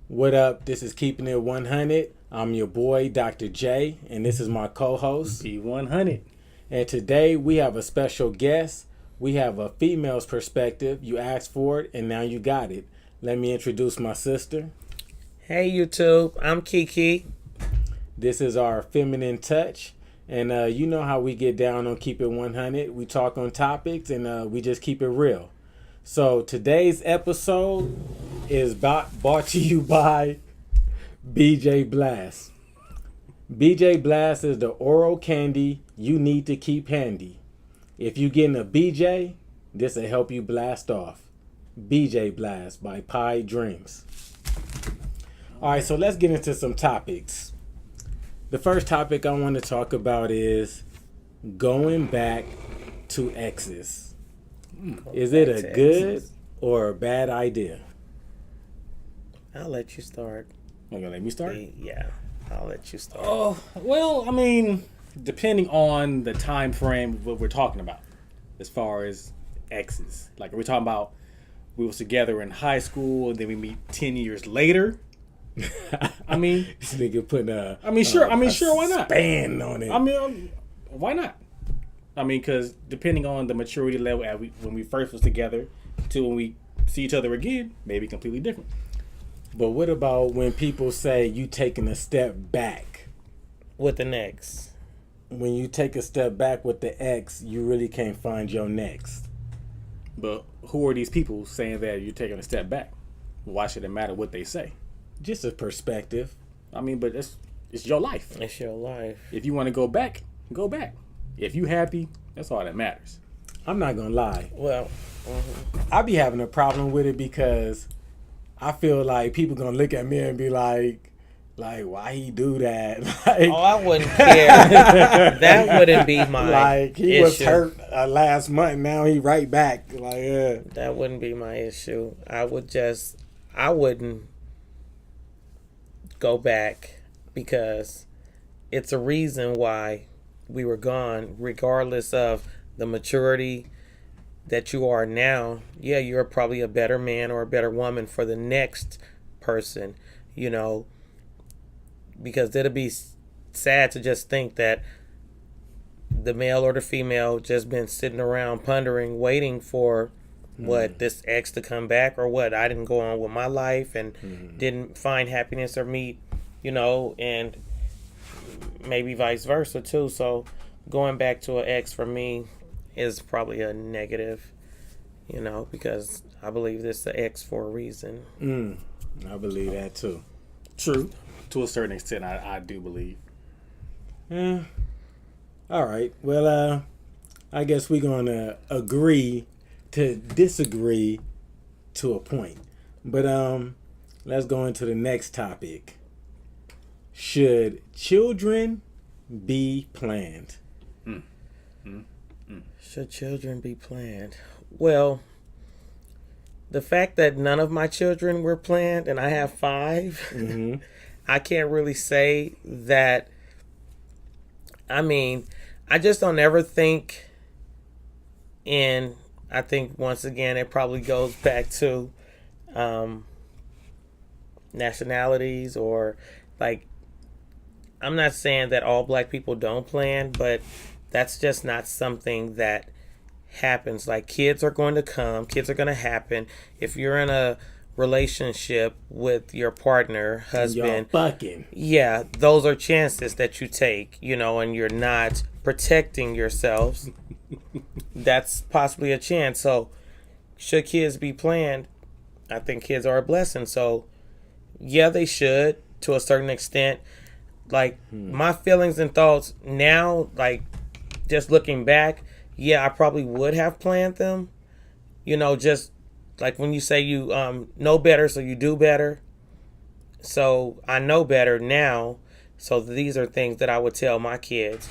What up? This is Keeping It 100. I'm your boy, Dr. J, and this is my co-host, P100. And today we have a special guest. We have a female's perspective. You asked for it, and now you got it. Let me introduce my sister. Hey YouTube, I'm Keke. This is our feminine touch. And you know how we get down on Keep It 100. We talk on topics, and we just keep it real. So today's episode is brought to you by BJ Blast. BJ Blast is the oral candy you need to keep handy. If you getting a BJ, this will help you blast off. BJ Blast by Pie Drinks. All right, so let's get into some topics. The first topic I want to talk about is going back to exes. Is it a good or a bad idea? I'll let you start. You gonna let me start? Yeah, I'll let you start. Oh, well, I mean, depending on the time frame of what we're talking about, as far as exes. Like, are we talking about we was together in high school and then we meet 10 years later? I mean, this nigga putting a. sure, why not? Span on it. Why not? I mean, because depending on the maturity level when we first was together to when we see each other again, maybe completely different. But what about when people say you taking a step back? With the next. When you take a step back with the ex, you really can't find your next. But who are these people saying that you're taking a step back? Why should it matter what they say? Just a perspective. I mean, but it's your life. It's your life. If you want to go back, go back. If you happy, that's all that matters. I'm not gonna lie. Well, I be having a problem with it because I feel like people gonna look at me and be like why he do that? Like, I wouldn't care. That wouldn't be my like he issue. was hurt last month. Now he right back. Like That wouldn't be my issue. I wouldn't go back because it's a reason why we were gone, regardless of the maturity that you are now. Yeah, you're probably a better man or a better woman for the next person, because it'll be sad to just think that the male or the female just been sitting around pondering, waiting for this ex to come back, or what I didn't go on with my life and didn't find happiness or meet, and maybe vice versa too. So going back to an ex for me is probably a negative, because I believe this is an ex for a reason. I believe that too. True. To a certain extent, I do believe. Yeah. All right. Well, I guess we're gonna agree to disagree to a point. But let's go into the next topic. Should children be planned? Should children be planned? Well, the fact that none of my children were planned, and I have 5, I can't really say that. I mean, I just don't ever think I think once again it probably goes back to nationalities, or like, I'm not saying that all black people don't plan, but that's just not something that happens. Like, kids are going to come, kids are going to happen. If you're in a relationship with your partner, husband, y'all fucking. Yeah, those are chances that you take, and you're not protecting yourselves. That's possibly a chance. So, should kids be planned? I think kids are a blessing. So, yeah, they should to a certain extent. Like, my feelings and thoughts now, like, just looking back, yeah, I probably would have planned them. Just like when you say you know better, so you do better. So I know better now. So these are things that I would tell my kids,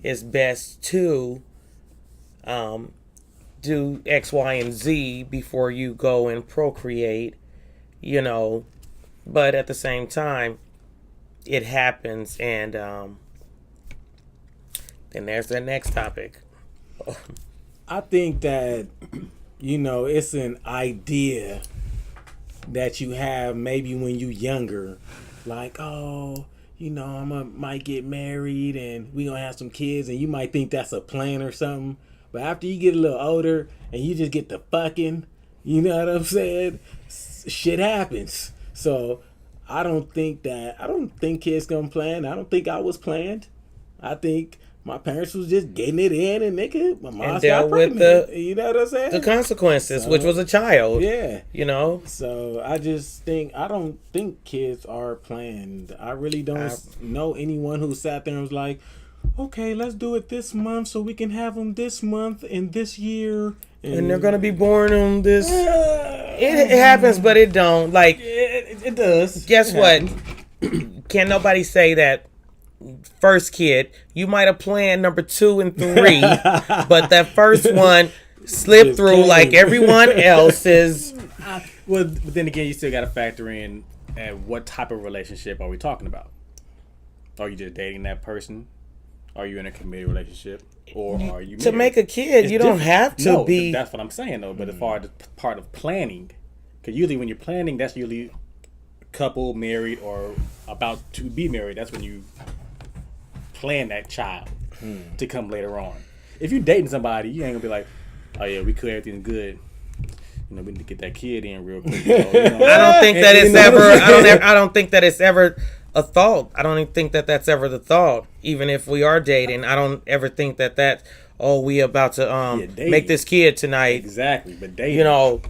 it's best to do X, Y, and Z before you go and procreate, But at the same time, it happens, and then there's the next topic. I think that, it's an idea that you have maybe when you younger, like, oh, might get married and we gonna have some kids, and you might think that's a plan or something. But after you get a little older and you just get to fucking, you know what I'm saying? Shit happens. So I don't think kids gonna plan. I don't think I was planned. I think my parents was just getting it in, and my mom got pregnant. You know what I'm saying? The consequences, which was a child. Yeah. So I don't think kids are planned. I really don't know anyone who sat there and was like, okay, let's do it this month so we can have them this month and this year. And they're gonna be born on this. It happens, but it don't. Like it does. Guess what? Can't nobody say that first kid. You might have planned number 2 and 3, but that first one slipped just through like everyone else's. Well, but then again, you still got to factor in what type of relationship are we talking about? Are you just dating that person? Are you in a committed relationship? Or are you married? To make a kid, it's you don't have to be. That's what I'm saying, though. But as far as part of planning, because usually when you're planning, that's usually a couple married or about to be married. That's when you plan that child to come later on. If you're dating somebody, you ain't gonna be like, oh yeah, we could, everything's good. We need to get that kid in real quick. I don't think that it's ever. I don't think that it's ever a thought. I don't even think that that's ever the thought. Even if we are dating, I don't ever think that we about to make this kid tonight. Exactly, but dating,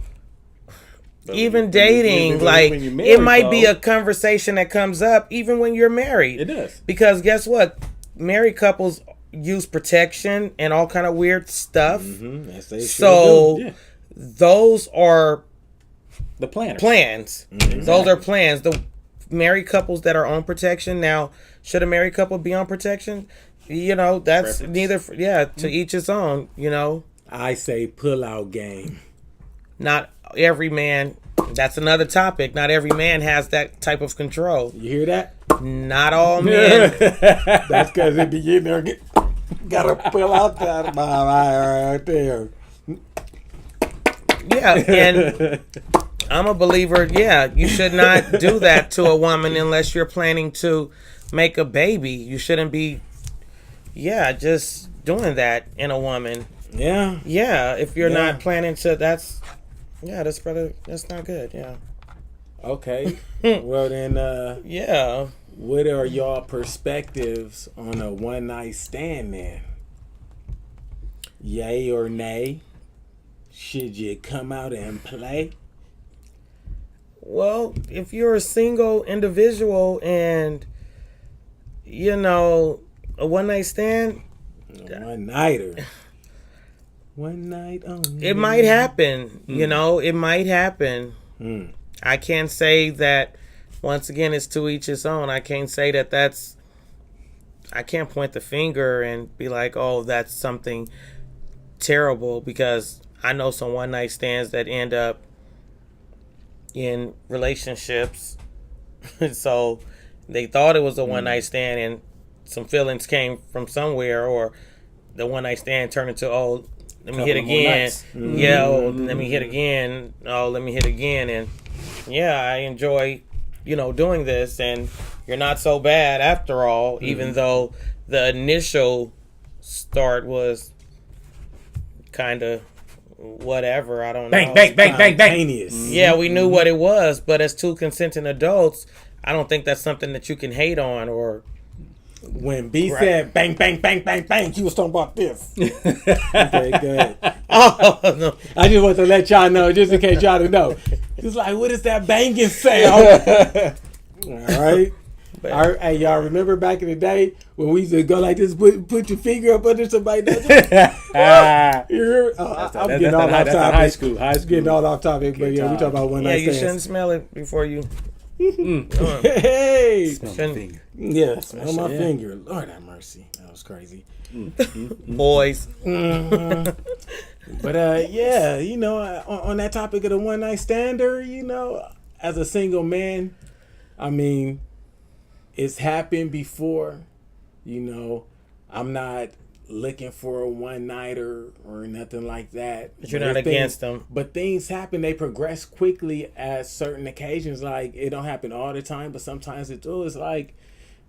even dating, like it might be a conversation that comes up even when you're married. It does, because guess what? Married couples use protection and all kind of weird stuff. So those are the plans. Mm-hmm. Those are plans. The married couples that are on protection. Now, should a married couple be on protection? That's preference. Neither. To each his own. I say pull out game. Not every man. That's another topic. Not every man has that type of control. You hear that? Not all men. That's because they be in there. Gotta pull out that right there. Yeah, and I'm a believer. Yeah, you should not do that to a woman unless you're planning to make a baby. You shouldn't be, just doing that in a woman. Yeah. Yeah, if you're not planning to, that's not good. Yeah. Okay. Well then. Yeah. What are y'all perspectives on a one night stand then? Yay or nay? Should you come out and play? Well, if you're a single individual and, a one night stand. One nighter. One night only. It might happen. It might happen. I can't say that. Once again, it's to each his own. I can't say that's. I can't point the finger and be like, oh, that's something terrible, because I know some one night stands that end up in relationships. So they thought it was a one night stand and some feelings came from somewhere, or the one night stand turned into, oh, let me hit again. Yeah, let me hit again. Oh, let me hit again. And I enjoy doing this, and you're not so bad after all, even though the initial start was kind of whatever. I don't know. Bang. Yeah, we knew what it was, but as two consenting adults, I don't think that's something that you can hate on. Or when B said bang, he was talking about this. Okay, good. Oh, no. I just want to let y'all know, just in case y'all don't know. It's like, what is that banging sound? All right. Hey, y'all remember back in the day when we used to go like this, put your finger up under somebody? I'm getting all off topic. High school. Getting all off topic, but we talk about one night stands. You shouldn't smell it before you. Hey, smell my finger. Yeah, smell my finger. Lord have mercy. That was crazy. Boys. But on that topic of the one night stander, as a single man, I mean, it's happened before. I'm not looking for a one-nighter or nothing like that. But you're not against them. But things happen. They progress quickly at certain occasions. Like, it don't happen all the time, but sometimes it do. It's like,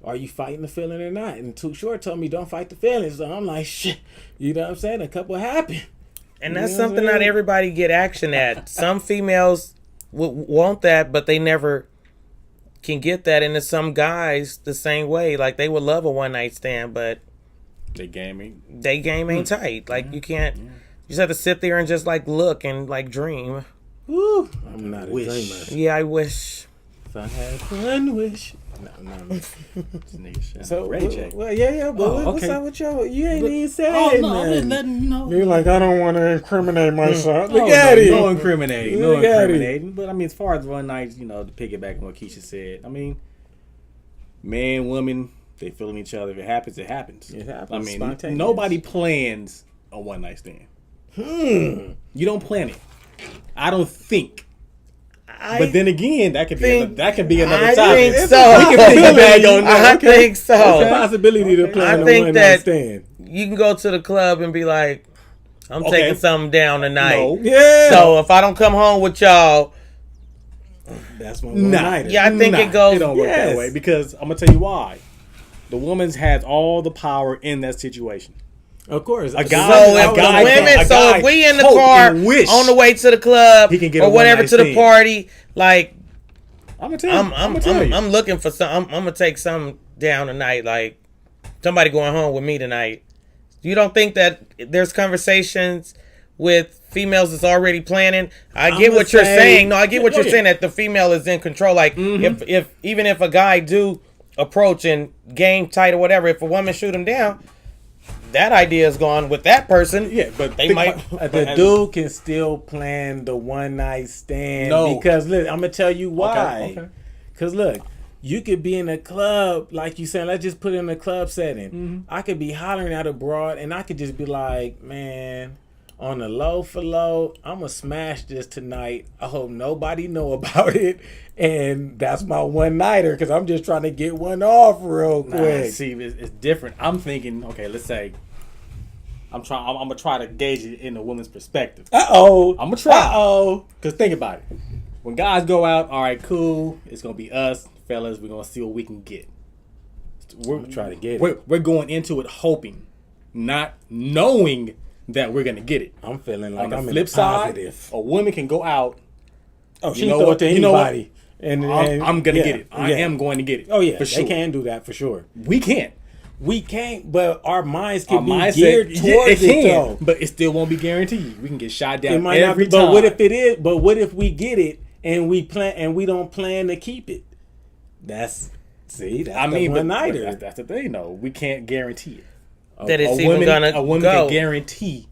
are you fighting the feeling or not? And Too Short told me don't fight the feelings. So I'm like, shit. You know what I'm saying? A couple happen. And that's something not everybody get action at. Some females want that, but they never can get that. And there's some guys the same way. Like, they would love a one-night stand, but They game ain't tight. Like, you can't. You just have to sit there and just like look and like dream. Woo. I'm not a dreamer. Yeah, I wish. If I had one wish. No. So, Ray well, yeah, but what's okay. up with y'all? You ain't even said Oh no, I'm nothing. just letting you know. You're like, I don't want to incriminate myself. Look Oh, at it. no incriminating, no Look at it. incriminating. But I mean, as far as one night, to piggyback on what Keisha said, I mean, man, woman, they feeling each other. If it happens, it happens. It happens. I mean, Spontaneous. nobody plans a one night stand. You don't plan it. I don't think. But then again, that could be another I topic. think so. We can piggyback on that. I think so. It's a possibility to plan I a think one-night that stand. you can go to the club and be like, I'm taking something down tonight. No. Yeah. So if I don't come home with y'all, That's my one-nighter. yeah, I think it goes. It don't work Yes. that way because I'm gonna tell you why. The woman has all the power in that situation. Of course. A guy- So a if guy the women, a so guy if we in the hope car and wish on the way to the club he can get or a whatever one-night to the stand. party, like I'm gonna tell you. I'm looking for some. I'm gonna take something down tonight. Like somebody going home with me tonight. You don't think that there's conversations with females that's already planning? I get what you're saying. No, I get what you're saying, that the female is in control. Like if even if a guy do approach and game tight or whatever, if a woman shoot him down, that idea is gone with that person. Yeah, but they might. The dude can still plan the one-night stand. No. Because, look, I'm going to tell you why. Okay. Because, look, you could be in a club, like you said, let's just put it in a club setting. I could be hollering at a broad, and I could just be like, man, on the low for low, I'm going to smash this tonight. I hope nobody know about it. And that's my one-nighter, because I'm just trying to get one off real quick. See, it's different. I'm thinking, okay, let's say I'm gonna try to gauge it in a woman's perspective. Uh-oh. I'm gonna try. Uh-oh. Cause think about it. When guys go out, all right, cool. It's gonna be us, fellas. We're gonna see what we can get. We're Try to get it. We're going into it hoping, not knowing that we're gonna get it. I'm feeling like On the I'm in flip the side, positive. a woman can go out. Oh, she You know throw what? it to You know what? anybody. And I'm gonna yeah, get it. I am going to get it. Oh yeah, for sure. they can do that for sure. We can't. We can't, but our minds can Our be mindset, geared towards it, though. but it still won't be guaranteed. We can get shot down It might not every be, time. but what if it is? But what if we get it and we plan and we don't plan to keep it? That's the one nighter. That's the thing, though. We can't guarantee it. That it's a even woman, gonna a woman go can guarantee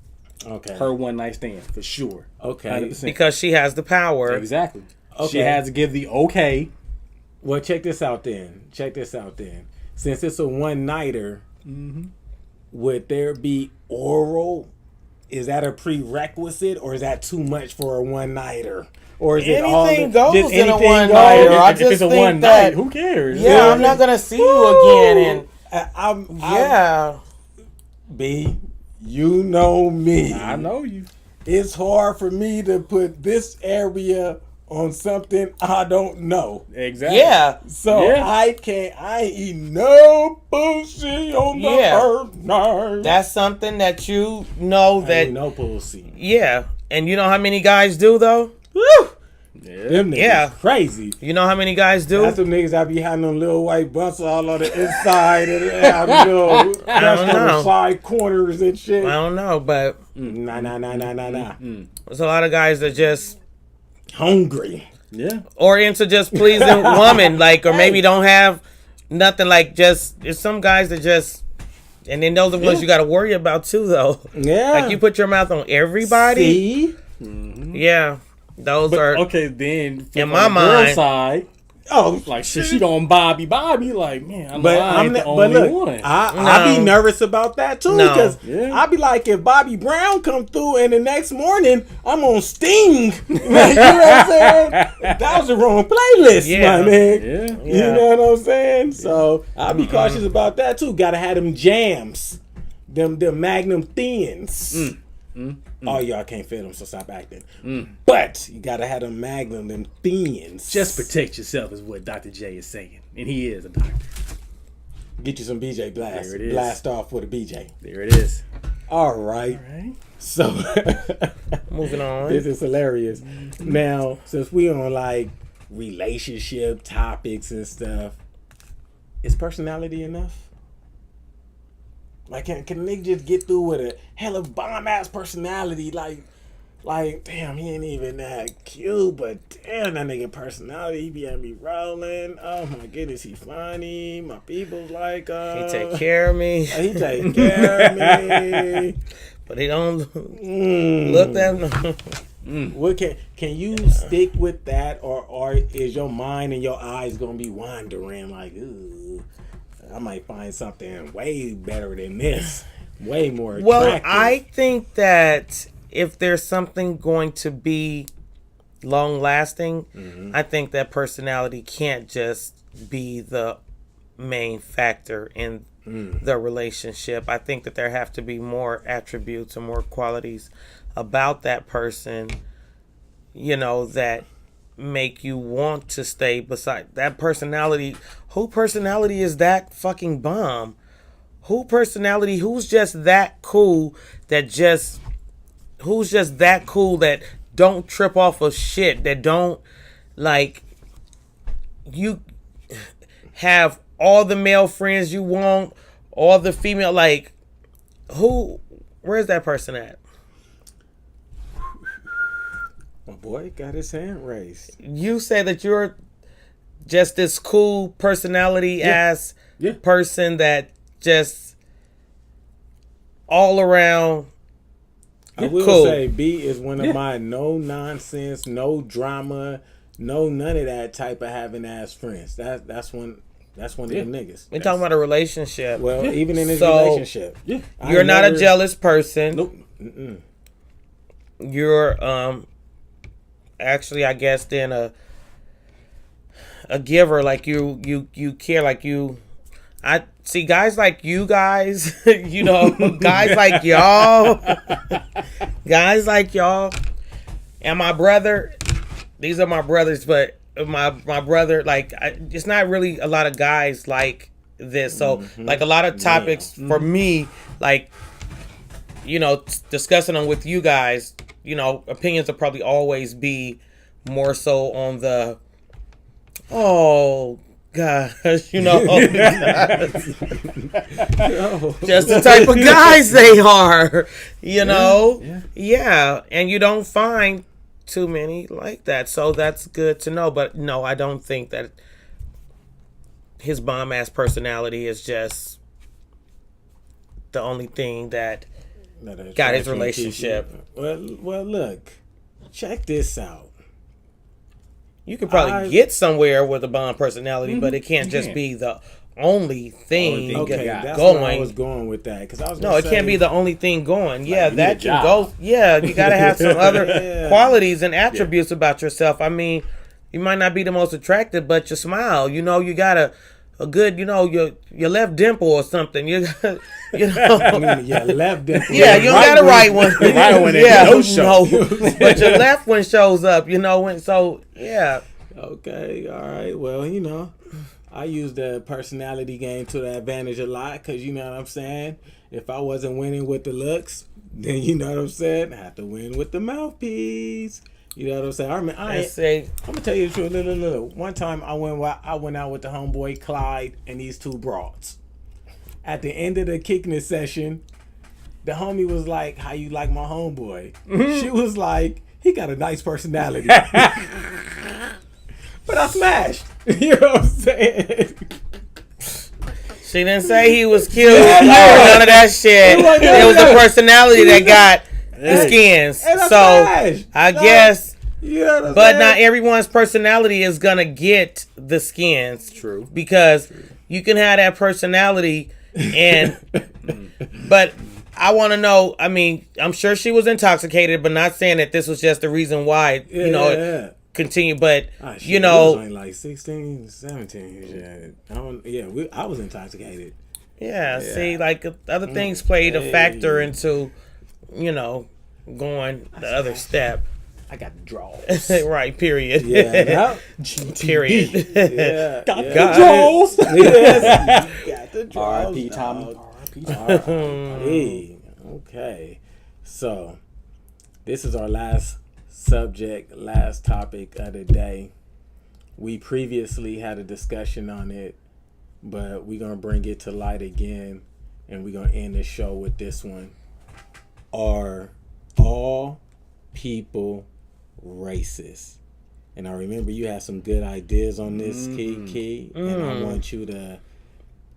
Okay. her one night stand for sure. Okay. 100%. Because she has the power. Exactly. Okay. She has to give the okay. Well, check this out then. Since it's a one nighter, would there be oral? Is that a prerequisite, or is that too much for a one nighter? Or is it all Anything goes just in a anything one goes? nighter. I If just it's a think one that. night, who cares? Yeah, I'm not gonna see you again. And yeah, B, you know me. I know you. It's hard for me to put this area on something I don't know. Exactly. yeah. So Yeah. I ain't eat no pussy on the Yeah. first night. That's something that you know I that. ain't no pussy. Yeah, and you know how many guys do though. Woo! Yeah. Them niggas Yeah. crazy. You know how many guys do. That's them niggas that be having them little white bumps all on the inside and have little I don't on the know. side corners and shit. I don't know, but Nah. there's a lot of guys that just Hungry. Yeah. or into just pleasing women, like, or maybe don't have nothing. Like, just there's some guys that just, and then those are the ones you got to worry about too, though. Yeah. Like, you put your mouth on everybody. See? Yeah, those But, are. okay, then In on my the girl mind- side, Oh, like she gonna Bobby, like, man, I'm But I ain't the but only look, one. I be No. nervous about that too, No. because Yeah. I be like, if Bobby Brown come through and the next morning I'm on Sting, like, you know what I'm saying? That was the wrong playlist, Yeah. my nigga. Yeah. You know what I'm saying? So I be cautious about that too. Gotta have them jams. them Magnum Thins. Oh, y'all can't fit them, so stop acting. But you gotta have them Magnum, them Thins. Just protect yourself is what Dr. J is saying, and he is a doctor. Get you some BJ Blast. There it is. Blast off with a BJ. There it is. All right. So Moving on. this is hilarious. Now, since we on like relationship topics and stuff, is personality enough? Like, can a nigga just get through with a hella bomb ass personality? Like, damn, he ain't even that cute, but damn, that nigga personality, he be at me rolling. Oh my goodness, he funny. My people's like, He take care of me. he take care of me. But he don't look that. What can you stick with that, or is your mind and your eyes gonna be wandering like, ooh, I might find something way better than this, way more attractive. Well, I think that if there's something going to be long lasting, I think that personality can't just be the main factor in the relationship. I think that there have to be more attributes and more qualities about that person, that make you want to stay beside that personality. Who personality is that fucking bomb? Who's just that cool who's just that cool that don't trip off of shit, that don't, like, you have all the male friends you want, all the female, like, where's that person at? My boy got his hand raised. You say that you're just this cool personality ass person that just all around. I will cool. say B is one of my no nonsense, no drama, no none of that type of having ass friends. That's one of them niggas. We're talking about a relationship. Well, even in his So, relationship. You're not a jealous person. Nope. Mm-mm. You're actually, I guess, then a giver. Like you care, like you. I see guys like you guys, guys like y'all, and my brother. These are my brothers, but my brother, like, it's not really a lot of guys like this. So, like, a lot of topics for me, like, discussing them with you guys, opinions will probably always be more so on the, oh gosh, just the type of guys they are, yeah, and you don't find too many like that, so that's good to know. But no, I don't think that his bomb ass personality is just the only thing that got his relationship. Well, look, check this out. You could probably get somewhere with a bomb personality, but it can't just be the only thing Okay, that's going. where I was going with that, because I was it can't be the only thing going. Yeah, you that need a can job. go. Yeah, you got to have some other qualities and attributes about yourself. I mean, you might not be the most attractive, but you smile. You got a good, your left dimple or something. I mean, your left dimple. Yeah, you don't got a right one. The right one no, show. But your left one shows up. And so yeah. Okay, all right. Well, I use the personality game to the advantage a lot, because you know what I'm saying. If I wasn't winning with the looks, then you know what I'm saying, I have to win with the mouthpiece. You know what I'm saying? I'm gonna tell you the truth. Look. One time I went out with the homeboy Clyde and these two broads. At the end of the kicking it session, the homie was like, "How you like my homeboy?" She was like, "He got a nice personality." But I smashed. You know what I'm saying? She didn't say he was cute. None of that shit. It was the personality that got the skins. So I guess, but not everyone's personality is gonna get the skins. True. Because you can have that personality, and but I want to know. I mean, I'm sure she was intoxicated, but not saying that this was just the reason why. Continue, but was only like 16, 17. I was intoxicated. Yeah, Yeah. see, like other things played a Hey. factor into, going the other step. I got the draws. Right, period. Yeah, that, Period. yeah, Got yeah. the draws. Yes, you got the draws, R.I.P. Tommy. dog. R.I.P. Tommy. Hey, okay. So, this is our last subject, last topic of the day. We previously had a discussion on it, but we're going to bring it to light again, and we're going to end the show with this one. Are all people racist? And I remember you had some good ideas on this, Keke, and I want you to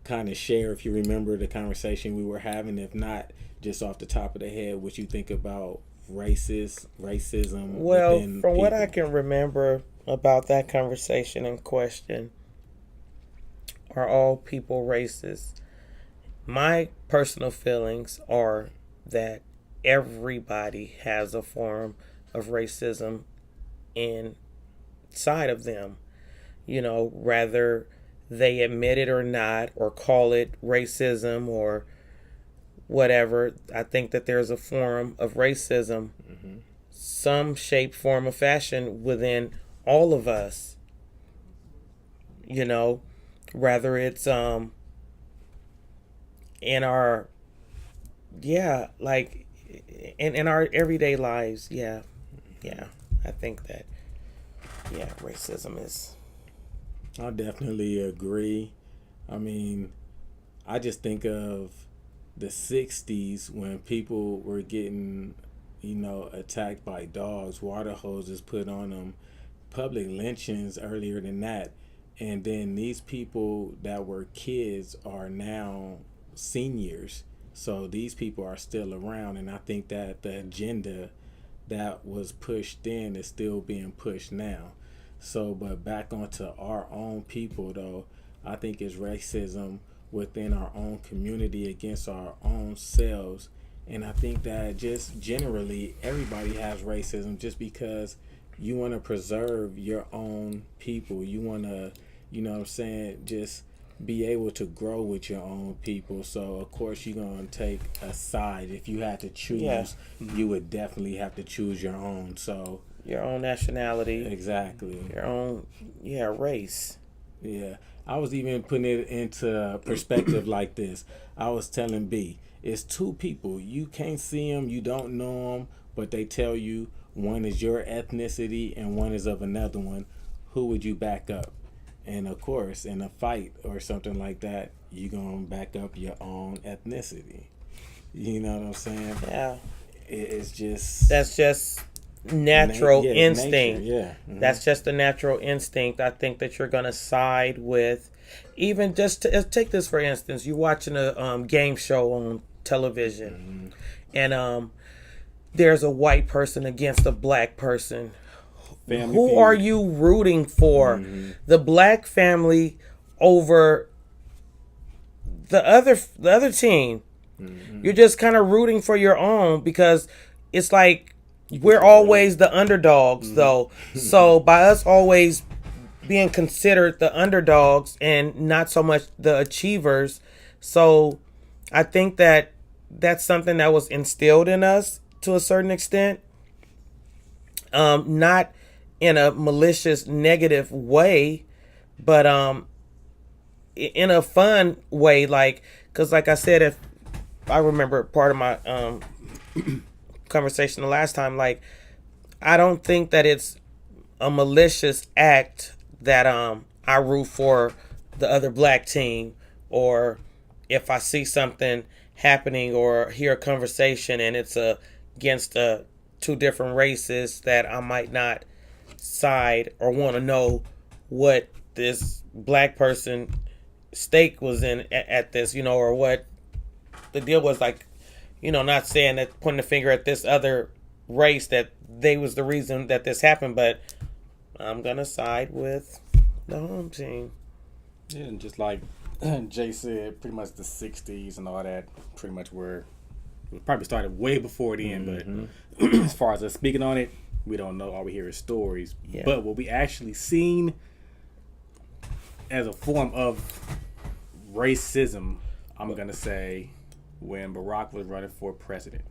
kind of share, if you remember the conversation we were having. If not, just off the top of the head, what you think about racism. Well, within from what people. I can remember about that conversation in question, are all people racist? My personal feelings are that everybody has a form of racism inside of them. Rather they admit it or not, or call it racism or whatever. I think that there's a form of racism, some shape, form, or fashion within all of us. Rather it's in our like in our everyday lives. Yeah. I think that racism is. I definitely agree. I mean, I just think of the 60s when people were getting, attacked by dogs, water hoses put on them, public lynchings earlier than that. And then these people that were kids are now seniors. So these people are still around. And I think that the agenda that was pushed then is still being pushed now. So, but back onto our own people, though, I think it's racism within our own community against our own selves. And I think that just generally everybody has racism just because you want to preserve your own people. You want to, just be able to grow with your own people. So, of course, you're going to take a side. If you had to choose, you would definitely have to choose your own. So, your own nationality. Exactly. Your own, race. Yeah. I was even putting it into perspective like this. I was telling B, it's two people. You can't see them, you don't know them, but they tell you one is your ethnicity and one is of another one. Who would you back up? And of course, in a fight or something like that, you're going to back up your own ethnicity. You know what I'm saying? Yeah. It's just... That's just natural instinct. Nature, yeah. Mm-hmm. That's just a natural instinct. I think that you're going to side with... Even just to, take this for instance. You're watching a game show on television. And there's a white person against a black person. Family Who feud. are you rooting for? The black family over the other team? You're just kind of rooting for your own because it's like we're always the underdogs, though. So by us always being considered the underdogs and not so much the achievers, so I think that that's something that was instilled in us to a certain extent. Not in a malicious, negative way, but in a fun way. Like, because like I said, if I remember part of my conversation the last time, like, I don't think that it's a malicious act that I root for the other black team, or if I see something happening or hear a conversation and it's against two different races, that I might not side or want to know what this black person stake was in at this, or what the deal was. Like, not saying that, pointing the finger at this other race that they was the reason that this happened, but I'm gonna side with the home team. Yeah, and just like Jay said, pretty much the 60s and all that, pretty much where it probably started way before then, but as far as us speaking on it, we don't know. All we hear is stories. Yeah. But what we actually seen as a form of racism, I'm gonna say when Barack was running for president.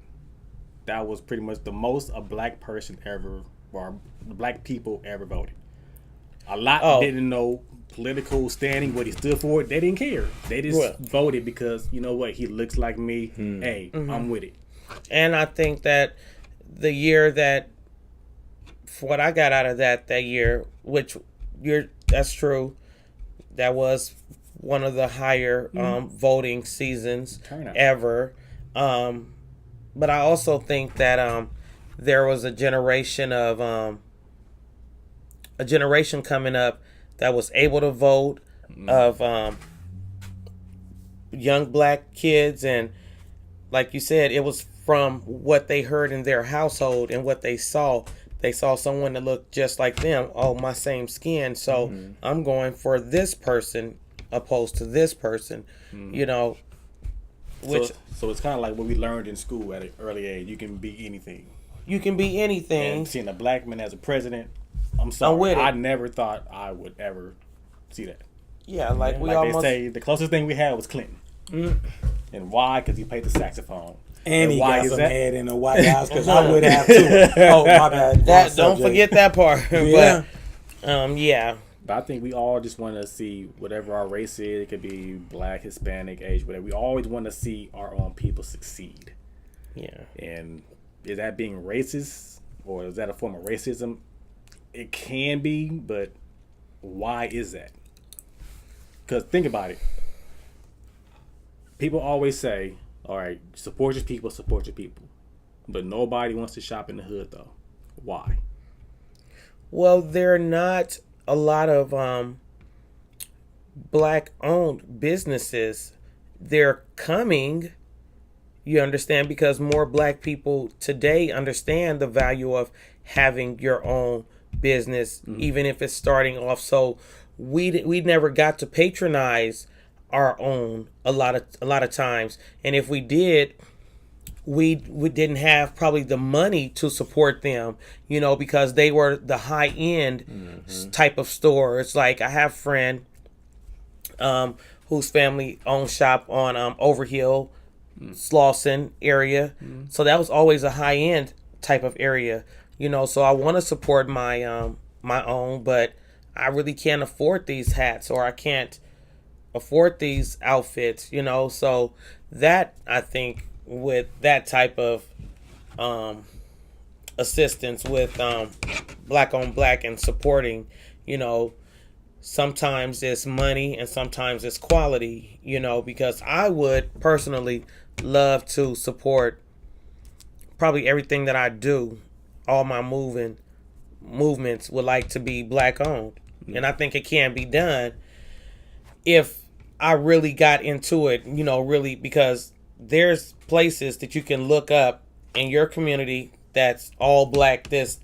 That was pretty much the most a black person ever, or black people ever voted. A lot didn't know political standing, what he stood for. They didn't care. They just voted because, you know what, he looks like me. Hey, I'm with it. And I think that the year that, for what I got out of that year, that's true. That was one of the higher voting seasons ever. But I also think that there was a generation coming up that was able to vote, of young black kids, and like you said, it was from what they heard in their household and what they saw. They saw someone that looked just like them. Oh, my same skin, so I'm going for this person opposed to this person. You know, so it's kind of like what we learned in school at an early age. You can be anything. You can be anything. And seeing a black man as a president, I'm sorry, I never thought I would ever see that. Yeah, like they say, the closest thing we had was Clinton. And why? Because he played the saxophone. And he got some head in the White House, because I would have too. Oh, my bad. Don't forget that part. Yeah. But, yeah. But I think we all just want to see whatever our race is. It could be black, Hispanic, Asian, whatever. We always want to see our own people succeed. Yeah. And is that being racist, or is that a form of racism? It can be, but why is that? Because think about it. People always say, all right, support your people, support your people. But nobody wants to shop in the hood, though. Why? Well, there are not a lot of black-owned businesses. They're coming, you understand, because more black people today understand the value of having your own business, even if it's starting off. So we never got to patronize our own a lot of times, and if we did, we didn't have probably the money to support them, you know, because they were the high end type of store. It's like I have a friend whose family owns shop on Overhill, Slauson area, so that was always a high end type of area, you know. So I want to support my my own, but I really can't afford these hats, or I can't afford these outfits, you know. So that, I think, with that type of assistance with black on black and supporting, you know, sometimes it's money and sometimes it's quality, you know, because I would personally love to support probably everything that I do. All my movements would like to be black owned, and I think it can be done if I really got into it, you know, really, because there's places that you can look up in your community that's all black, this.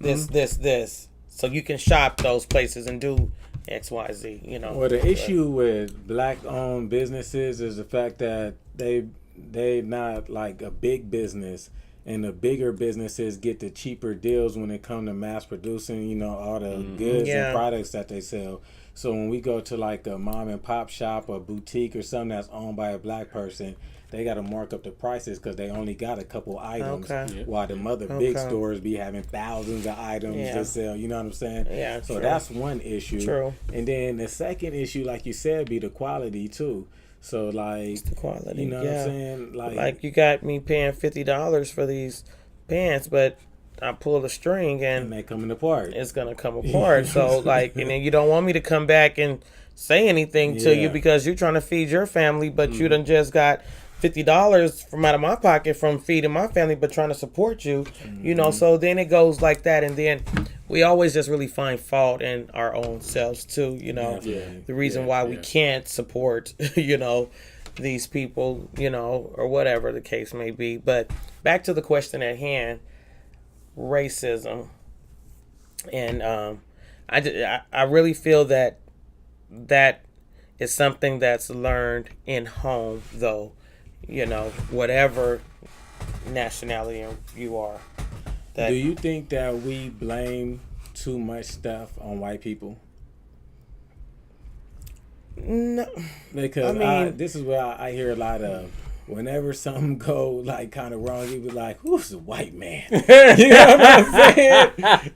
So you can shop those places and do X, Y, Z, you know. Well, the issue with black-owned businesses is the fact that they not like a big business, and the bigger businesses get the cheaper deals when it comes to mass producing, you know, all the goods and products that they sell. So when we go to like a mom and pop shop or boutique or something that's owned by a black person, they got to mark up the prices because they only got a couple items, while the mother big stores be having thousands of items to sell. You know what I'm saying? Yeah. So that's one issue. True. And then the second issue, like you said, be the quality too. So like it's the quality. You know what I'm saying? Like you got me paying $50 for these pants, but I pull the string and they coming apart. It's gonna come apart. So like, and then you don't want me to come back and say anything to you because you're trying to feed your family, but you done just got $50 from out of my pocket from feeding my family, but trying to support you, you know. So then it goes like that, and then we always just really find fault in our own selves too, you know. The reason why we can't support, you know, these people, you know, or whatever the case may be. But back to the question at hand, racism, and I really feel that is something that's learned in home, though. You know, whatever nationality you are. Do you think that we blame too much stuff on white people? No, Because I mean- this is where I hear a lot of. Whenever something go like kind of wrong, you be like, "Who's a white man?" You know what I'm saying?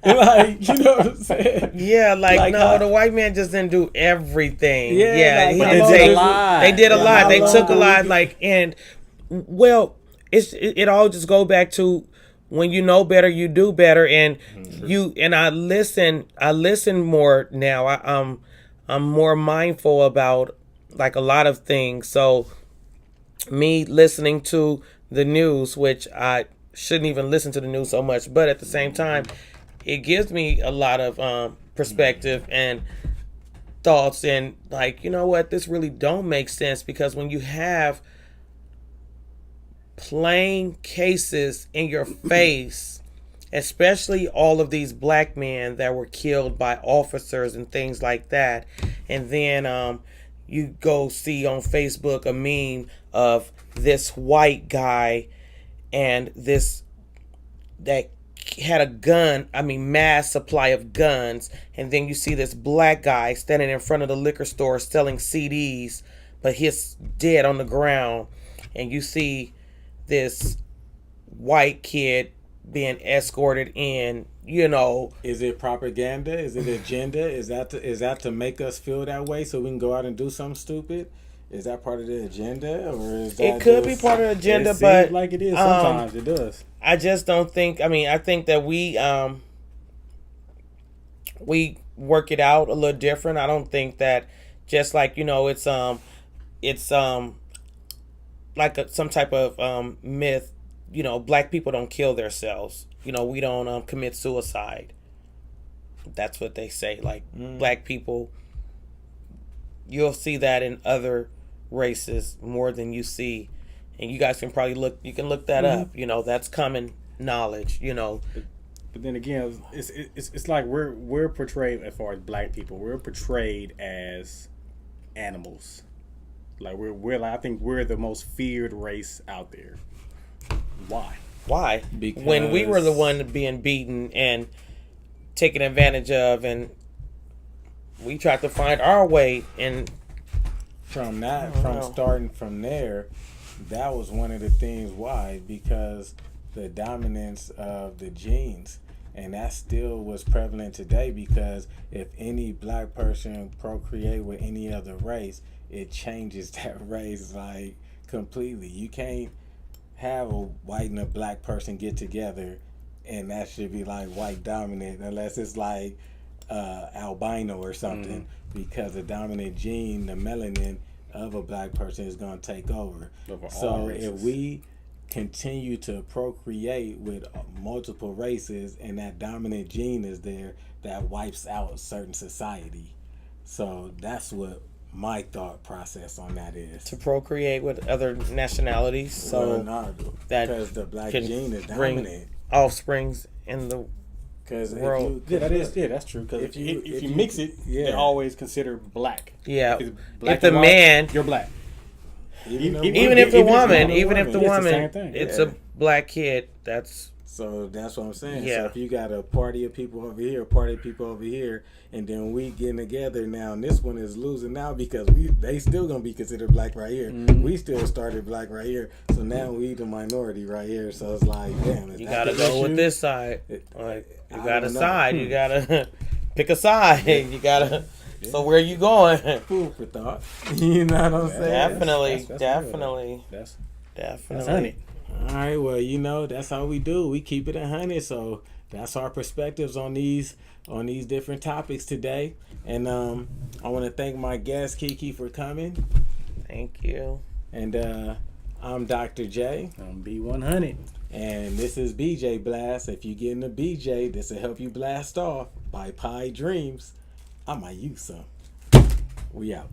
Like, you know what I'm saying? yeah, like no, how- the white man just didn't do everything. Yeah, Yeah, like, he how did long take. did it- They did a Yeah, lot. how They long took a did lot. we- Like, and well, it all just go back to when you know better, you do better, and you and I listen more now. I'm more mindful about like a lot of things. So me listening to the news, which I shouldn't even listen to the news so much, but at the same time, it gives me a lot of perspective and thoughts, and like, you know what, this really don't make sense, because when you have plain cases in your face, especially all of these black men that were killed by officers and things like that, and then you go see on Facebook a meme of this white guy and this that had a gun, mass supply of guns, and then you see this black guy standing in front of the liquor store selling CDs, but he's dead on the ground, and you see this white kid being escorted in, Is it propaganda? Is it agenda? Is that to make us feel that way so we can go out and do something stupid? Is that part of the agenda, or is that it could be part of the agenda, It seems but like it is sometimes. It does. I just don't think. I think that we work it out a little different. I don't think that just like it's like some type of myth. Black people don't kill themselves. We don't commit suicide. That's what they say. Like black people, you'll see that in other races more than you see, and you guys can probably look. You can look that up. That's common knowledge. But then again, it's like we're portrayed, as far as black people, we're portrayed as animals. Like we're like, I think we're the most feared race out there. Why? Because When we were the one being beaten and taken advantage of, and we tried to find our way, and from that, Oh, from wow. starting from there, that was one of the things why, because the dominance of the genes, and that still was prevalent today, because if any black person procreate with any other race, it changes that race like completely. You can't have a white and a black person get together and that should be like white dominant, unless it's like albino or something, because the dominant gene, the melanin of a black person, is going to take over. So if we continue to procreate with multiple races and that dominant gene is there, that wipes out a certain society. So that's what my thought process on that is. to procreate with other nationalities, so that because the black can gene is bring dominant. offsprings in the Because world. That's true. Because if if you you- mix it, yeah. they always consider black. yeah. If it's black If the and white, man, you're black. even if the even if woman, it's even if the it's the woman, same thing. it's Yeah. a black kid. That's So that's what I'm saying. Yeah. So if you got a party of people over here, a party of people over here, and then we getting together now, and this one is losing now because they still gonna be considered black right here. We still started black right here, so now we the minority right here. So it's like, damn, is you that gotta the go with issue? this side. Like you gotta don't know. side. You gotta pick a side. You gotta. So where you going? Food for thought. You know what I'm saying? Definitely, That's definitely, That's definitely. honey. All right, well, that's how we do. We keep it 100. So that's our perspectives on these different topics today. And I want to thank my guest Keke for coming. Thank you. And I'm Dr. J. I'm B100. And this is BJ Blast. If you getting a BJ, this will help you blast off by Pie Dreams. I might use some. We out.